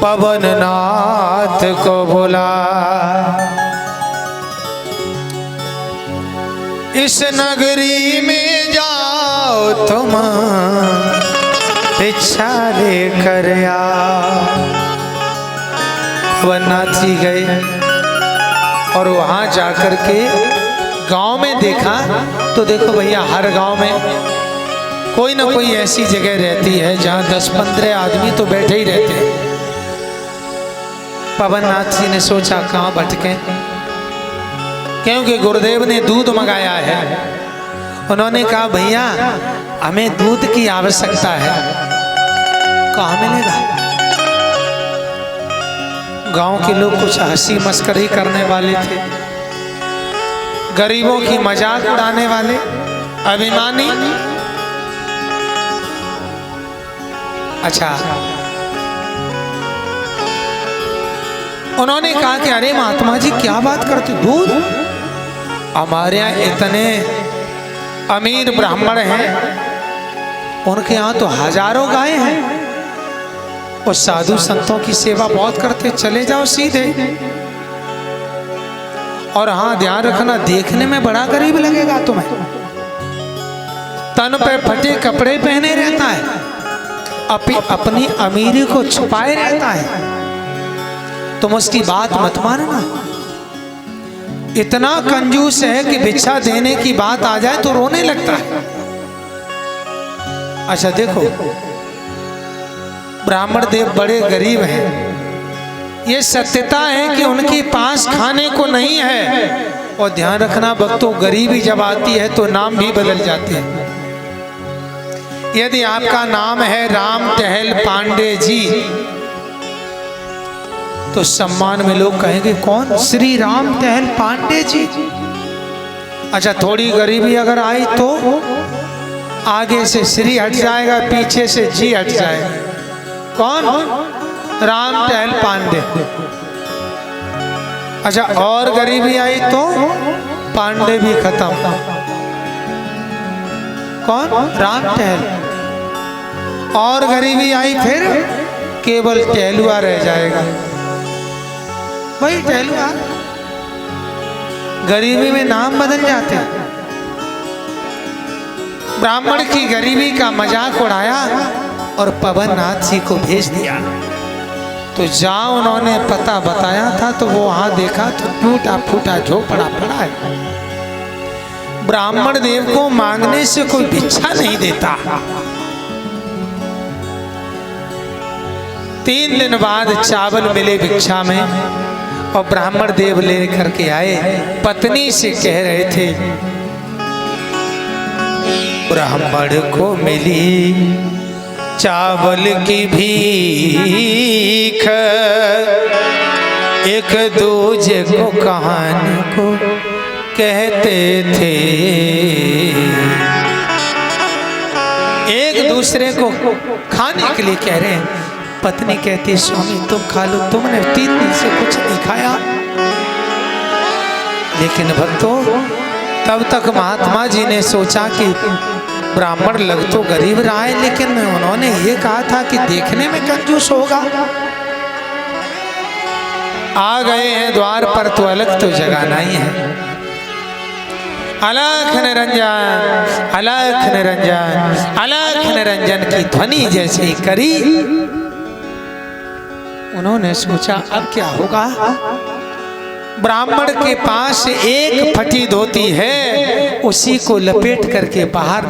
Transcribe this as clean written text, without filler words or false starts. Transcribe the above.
पवननाथ को बुला। इस नगरी में जाओ तुम भिक्षा लेकर आओ। पवननाथ जी गए और वहां जाकर के गांव में देखा तो देखो भैया, हर गांव में कोई ना कोई ऐसी जगह रहती है जहां 10-15 आदमी तो बैठे ही रहते हैं। पवननाथ जी ने सोचा कहां भटके, क्योंकि गुरुदेव ने दूध मंगाया है। उन्होंने कहा भैया हमें दूध की आवश्यकता है, कहां मिलेगा। गांव के लोग कुछ हंसी मस्करी करने वाले थे, गरीबों की मजाक उड़ाने वाले, अभिमानी। अच्छा, उन्होंने कहा कि अरे महात्मा जी क्या बात करते, दूध? हमारे यहाँ इतने अमीर ब्राह्मण हैं, उनके यहाँ तो हजारों गायें हैं, और साधु संतों की सेवा बहुत करते, चले जाओ सीधे। और हाँ ध्यान रखना, देखने में बड़ा गरीब लगेगा तुम्हें, तन पे फटे कपड़े पहने रहता है, अपनी अमीरी को छुपाए रहता है, तुम उसकी बात मत मानना। इतना कंजूस है कि भिक्षा देने की बात आ जाए तो रोने लगता है। अच्छा देखो, ब्राह्मण देव बड़े गरीब हैं, ये सत्यता है कि उनके पास खाने को नहीं है। और ध्यान रखना भक्तों, गरीबी जब आती है तो नाम भी बदल जाते हैं। यदि आपका नाम है राम टहल पांडे जी, तो सम्मान में लोग कहेंगे कौन? श्री राम टहल पांडे जी। अच्छा, थोड़ी गरीबी अगर आई तो आगे से श्री हट जाएगा, पीछे से जी हट जाएगा। कौन? राम टहल पांडे। अच्छा, और गरीबी आई तो पांडे भी खत्म। कौन? राम टहल। और गरीबी आई फिर केवल टहलुआ रह जाएगा। वही टहलुआ, गरीबी में नाम बदल जाते हैं। ब्राह्मण की गरीबी का मजाक उड़ाया और पवननाथ जी को भेज दिया। तो जहाँ उन्होंने पता बताया था तो वो वहां देखा तो टूटा फूटा झोपड़ा पड़ा है। ब्राह्मण देव को मांगने से कोई भिक्षा नहीं देता। 3 दिन बाद चावल मिले भिक्षा में, और ब्राह्मण देव लेकर के आए। पत्नी से कह रहे थे, ब्राह्मण को मिली चावल की भीख, एक दूजे को कहानी को कहते थे। एक दूसरे को खाने के लिए कह रहे हैं। पत्नी कहती, स्वामी तुम खा लो, तुमने 3 दिन से कुछ नहीं खाया। लेकिन भक्तों, तब तक महात्मा जी ने सोचा कि ब्राह्मण लग तो गरीब रहा है, लेकिन उन्होंने ये कहा था कि देखने में कंजूस होगा। आ गए हैं द्वार पर तो अलग तो जगह नहीं है। अलख निरंजन, अलख निरंजन, अलख निरंजन की ध्वनि जैसे ही करी, उन्होंने सोचा अब क्या होगा। ब्राह्मण के पास एक फटी धोती है, उसी को लपेट करके बाहर